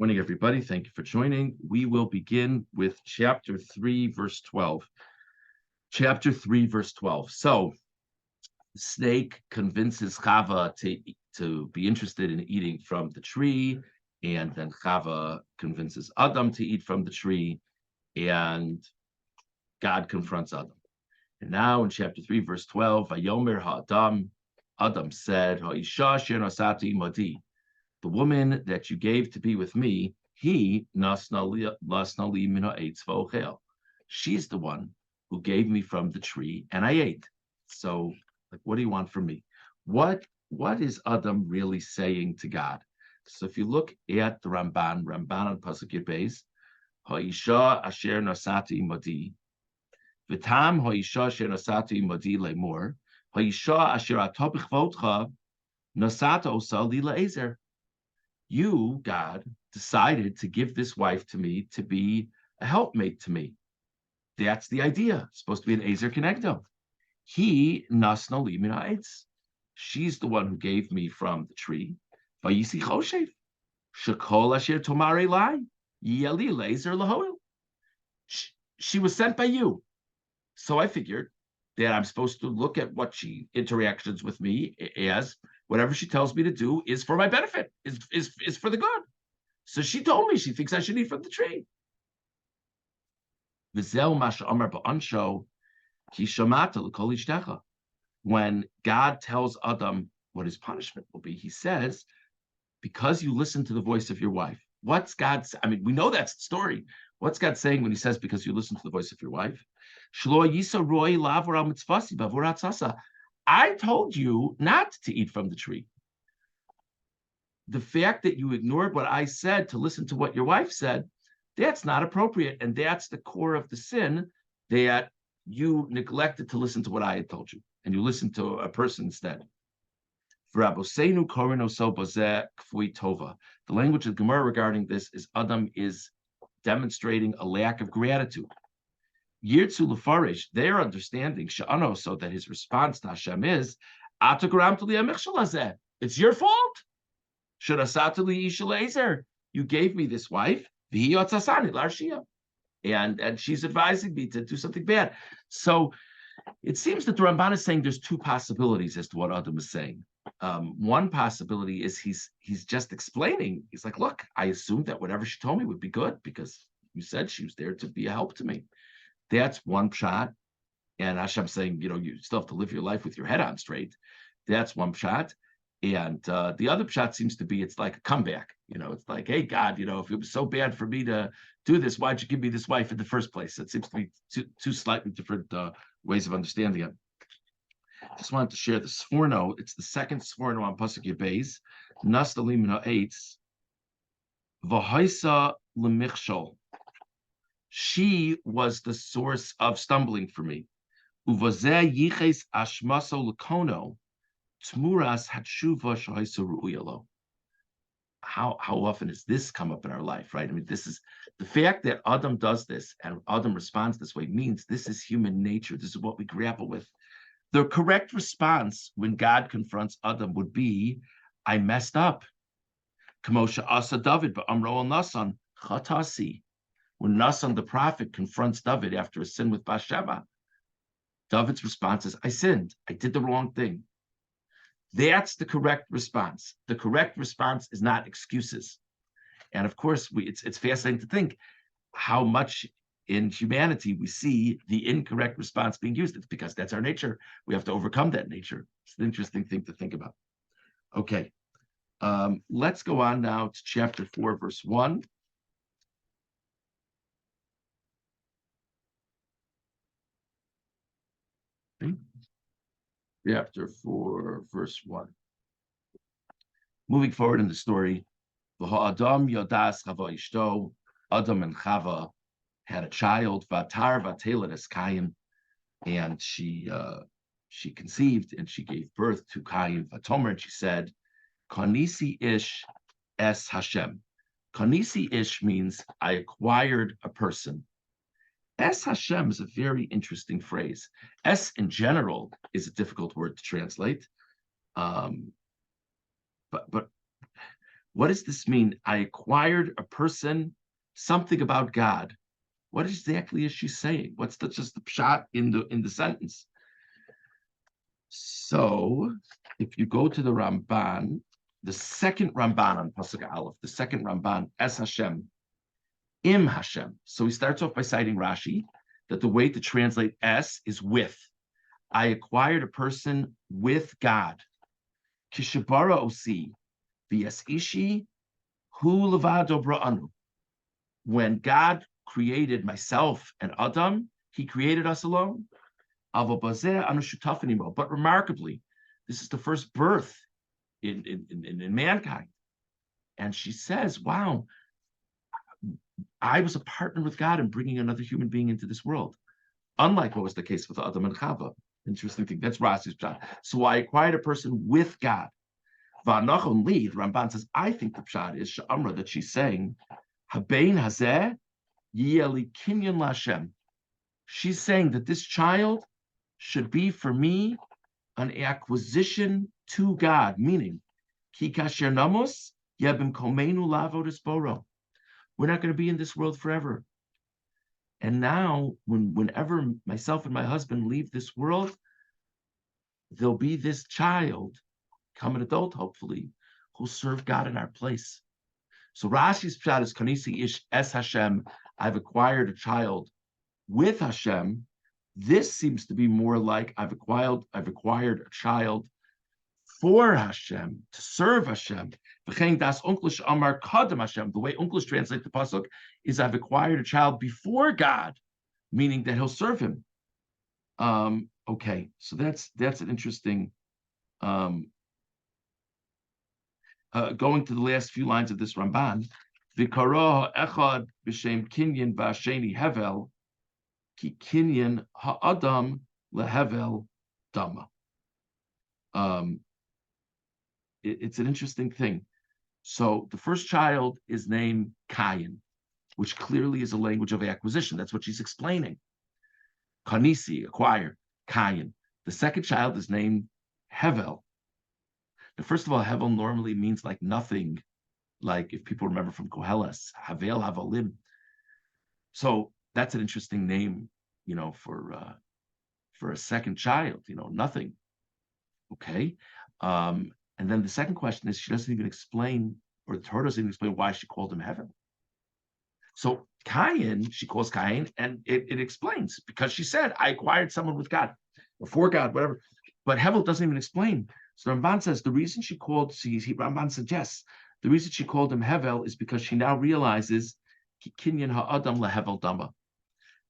Morning, everybody. Thank you for joining. We will begin with chapter 3, verse 12. Chapter 3, verse 12. So, the snake convinces Chava to be interested in eating from the tree, and then Chava convinces Adam to eat from the tree, and God confronts Adam. And now in chapter 3, verse 12, Vayomer ha'adam, Adam said, Ha'isha asher nasati imadi, the woman that you gave to be with me, she's the one who gave me from the tree and I ate. So, like, what do you want from me? What is Adam really saying to God? So if you look at the Ramban on Pasuk Yud Beis, Ha'isha asher nasati imadi, v'tam ha'isha asher nasati imadi lemor, ha'isha asher atah b'chvodcha nasata osa li la'ezer. You, God, decided to give this wife to me to be a helpmate to me. That's the idea. It's supposed to be an Ezer Kenegdo. He nasna li min ha'etz. She's the one who gave me from the tree. Vayisi choshev. Shekol asher tomare lai. Yeli lezer lahoil. She was sent by you. So I figured that I'm supposed to look at what she interactions with me as whatever she tells me to do is for my benefit, is for the good. So she told me she thinks I should eat from the tree. When God tells Adam what his punishment will be, he says, because you listen to the voice of your wife. What's God's? I mean, we know that's the story. What's God saying when he says, because you listen to the voice of your wife? I told you not to eat from the tree. The fact that you ignored what I said to listen to what your wife said, that's not appropriate. And that's the core of the sin, that you neglected to listen to what I had told you. And you listened to a person instead. The language of Gemara regarding this is Adam is demonstrating a lack of gratitude. Yirtzu Lefarish, their understanding, Sha'ano, so that his response to Hashem is, it's your fault. You gave me this wife, and she's advising me to do something bad. So it seems that the Ramban is saying there's two possibilities as to what Adam is saying. One possibility is he's just explaining. He's like, look, I assumed that whatever she told me would be good because you said she was there to be a help to me. That's one shot. And Hashem saying, you still have to live your life with your head on straight. That's one shot. And the other shot seems to be, it's like a comeback. It's like, hey, God, if it was so bad for me to do this, why'd you give me this wife in the first place? It seems to be two slightly different ways of understanding it. Just wanted to share the Sforno. It's the second Sforno on Pasuk Yud Beis. Nastalim ha'etz v'haisa lemichshol. She was the source of stumbling for me. Uvazeh yiches ashmaso lekono tmuras hatshuva shahaisa ru'uyalo. How often has this come up in our life, right? I mean, this is the fact that Adam does this and Adam responds this way means this is human nature. This is what we grapple with. The correct response when God confronts Adam would be, I messed up. Kamosha asa David, but Amro al Nasan, chatasi. When Nasan the prophet confronts David after a sin with Bathsheba, David's response is, I sinned. I did the wrong thing. That's the correct response. The correct response is not excuses. And of course, it's fascinating to think how much in humanity we see the incorrect response being used. It's because that's our nature. We have to overcome that nature. It's an interesting thing to think about. Okay, let's go on now to chapter 4, verse 1. Okay. Chapter 4, verse 1. Moving forward in the story, Adam Yodas Chava Ishto, Adam and Chava had a child, Vatar Vatelet Cain, and she conceived and she gave birth to Cain Vatomer, and she said, Kanisi Ish Es Hashem. Kanisi Ish means I acquired a person. Es Hashem is a very interesting phrase. Es in general is a difficult word to translate. But What does this mean? I acquired a person, something about God. What exactly is she saying? What's just the pshat in the sentence? So, if you go to the Ramban, the second Ramban on Pasuk Aleph, the second Ramban, Es Hashem, Im Hashem. So he starts off by citing Rashi, that the way to translate Es is with. I acquired a person with God. Kishabara osi, v'yes ishi, hu levado bra'anu. When God created myself and Adam, he created us alone. But remarkably, this is the first birth in mankind. And she says, wow, I was a partner with God in bringing another human being into this world, unlike what was the case with Adam and Chava. Interesting thing. That's Rashi's pshat. So I acquired a person with God. Va'nachon li, the Ramban says, I think the pshat is Sha'amra, that she's saying, Habein hazeh yeli kinyan lashem. She's saying that this child should be for me an acquisition to God, meaning, ki kasher namos yebim komenu lavodis boro. We're not going to be in this world forever. And now, whenever myself and my husband leave this world, there'll be this child, come an adult, hopefully, who'll serve God in our place. So Rashi's pshat is Kanisi ish es Hashem. I've acquired a child with Hashem. This seems to be more like I've acquired a child for Hashem, to serve Hashem. The way Unklish translates the pasuk is I've acquired a child before God, meaning that he'll serve him. Okay, so that's an interesting. Going to the last few lines of this Ramban, V'kara echad b'shem kinyan v'asheni hevel, ki kinyan ha'adam lehevel dama. It's an interesting thing. So the first child is named Kayin, which clearly is a language of acquisition. That's what she's explaining. Kanisi, acquire, Kayin. The second child is named Hevel. Now, first of all, Hevel normally means like nothing, like if people remember from Koheles, Havel, Havalim. So that's an interesting name, for a second child, nothing. Okay. And then the second question is, she doesn't even explain, or the Torah doesn't even explain why she called him Heaven. So Cain, she calls Cain, and it explains, because she said, I acquired someone with God, or for God, whatever. But Hevel doesn't even explain. So Ramban says the reason she called, Ramban suggests, the reason she called him Hevel is because she now realizes Kinyan ha'adam lehevel dama,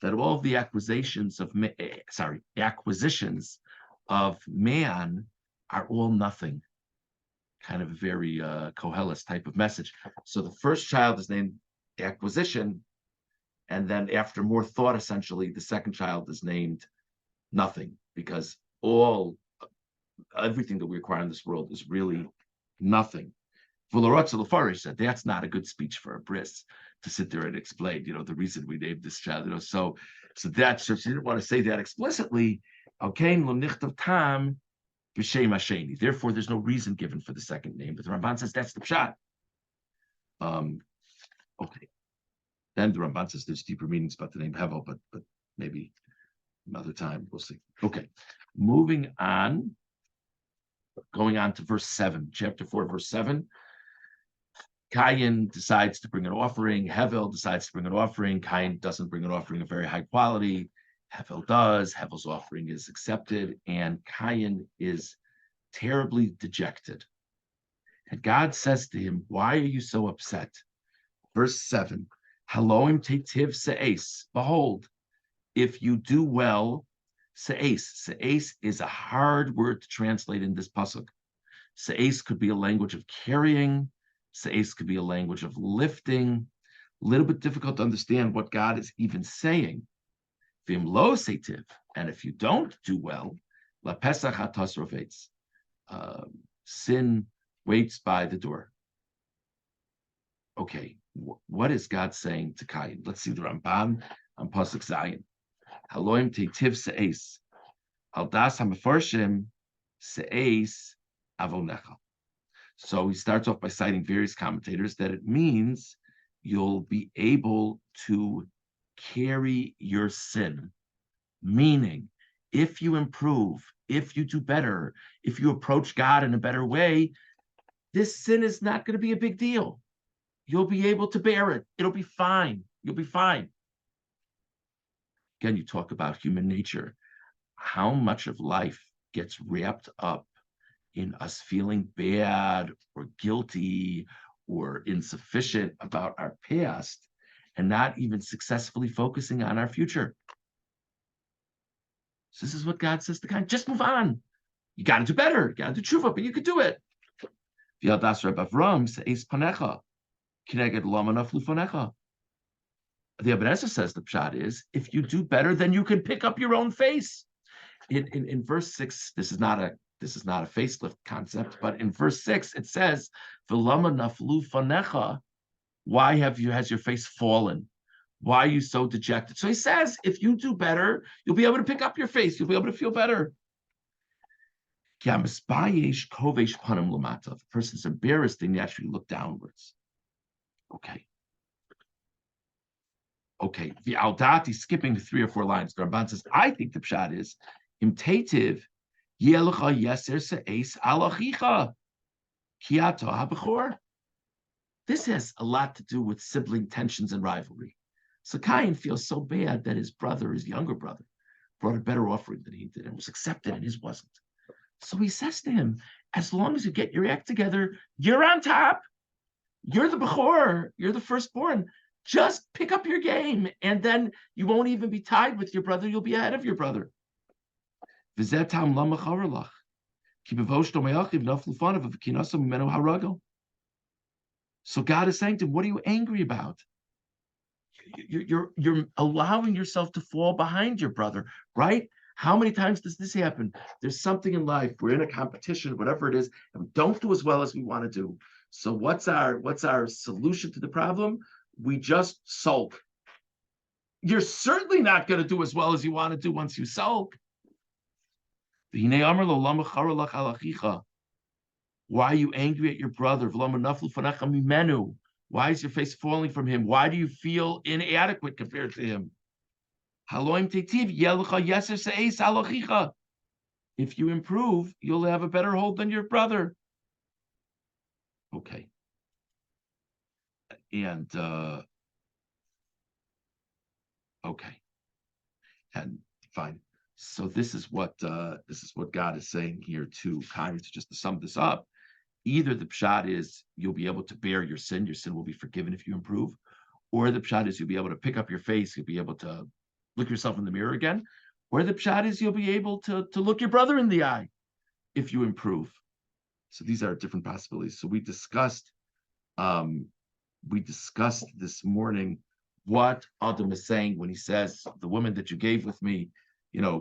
that all of the acquisitions of man are all nothing. Kind of a very Koheles type of message. So the first child is named acquisition, and then after more thought, essentially, the second child is named nothing, because everything that we acquire in this world is really nothing. V'lorotz said that's not a good speech for a bris, to sit there and explain, the reason we named this child. So she didn't want to say that explicitly. Okay, lo nichtav tam. Therefore, there's no reason given for the second name, but the Ramban says that's the pshat. Okay. Then the Ramban says there's deeper meanings about the name Hevel, but maybe another time we'll see. Okay, moving on, going on to verse 7, chapter 4, verse 7. Cain decides to bring an offering. Hevel decides to bring an offering. Cain doesn't bring an offering of very high quality. Hevel does. Hevel's offering is accepted, and Cain is terribly dejected. And God says to him, why are you so upset? Verse 7, Haloim tetiv se'es. Behold, if you do well, se'es. Se'es is a hard word to translate in this pasuk. Se'es could be a language of carrying. Se'es could be a language of lifting. A little bit difficult to understand what God is even saying. Vim lo seitiv, and if you don't do well, la pesach hatas rovetz, sin waits by the door. Okay, what is God saying to Cain? Let's see the Ramban on pasuk Zayin. Haloim teitiv se'es, al das hamafarshim se'es avonecha. So he starts off by citing various commentators that it means you'll be able to carry your sin. Meaning, if you improve, if you do better, if you approach God in a better way, this sin is not going to be a big deal. You'll be able to bear it. It'll be fine. You'll be fine. Again, you talk about human nature. How much of life gets wrapped up in us feeling bad or guilty or insufficient about our past and not even successfully focusing on our future. So this is what God says to Cain, just move on. You got to do better. You got to do tshuva, but you could do it. The Ibn says the pshat is, if you do better, then you can pick up your own face. In verse 6, this is not a facelift concept, but in verse 6 it says, "V'lama naflu fanecha." Why has your face fallen? Why are you so dejected? So he says, if you do better, you'll be able to pick up your face. You'll be able to feel better. The person's embarrassed, they naturally look downwards. Okay. The Aldati, skipping 3 or 4 lines. The Ramban says, I think the pshat is, imtativ yelecha yeser se'es alachicha kiato habechor. This has a lot to do with sibling tensions and rivalry. So Cain feels so bad that his younger brother, brought a better offering than he did and was accepted and his wasn't. So he says to him, as long as you get your act together, you're on top. You're the Bechor. You're the firstborn. Just pick up your game, and then you won't even be tied with your brother. You'll be ahead of your brother. So God is saying to him, what are you angry about? You're allowing yourself to fall behind your brother, right? How many times does this happen? There's something in life, we're in a competition, whatever it is, and we don't do as well as we want to do. So what's our solution to the problem? We just sulk. You're certainly not going to do as well as you want to do once you sulk. Why are you angry at your brother? Why is your face falling from him? Why do you feel inadequate compared to him? If you improve, you'll have a better hold than your brother. Okay. And okay. And fine. So this is what God is saying here to Cain. Just to sum this up, either the pshat is you'll be able to bear your sin will be forgiven if you improve, or the pshat is you'll be able to pick up your face, you'll be able to look yourself in the mirror again, or the pshat is you'll be able to look your brother in the eye if you improve. So these are different possibilities. So we discussed this morning what Adam is saying when he says, the woman that you gave with me,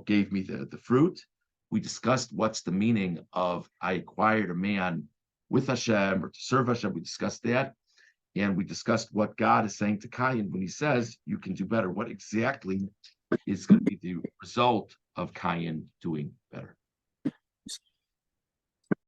gave me the fruit. We discussed what's the meaning of I acquired a man with Hashem or to serve Hashem. We discussed that. And we discussed what God is saying to Cain when he says you can do better. What exactly is going to be the result of Cain doing better?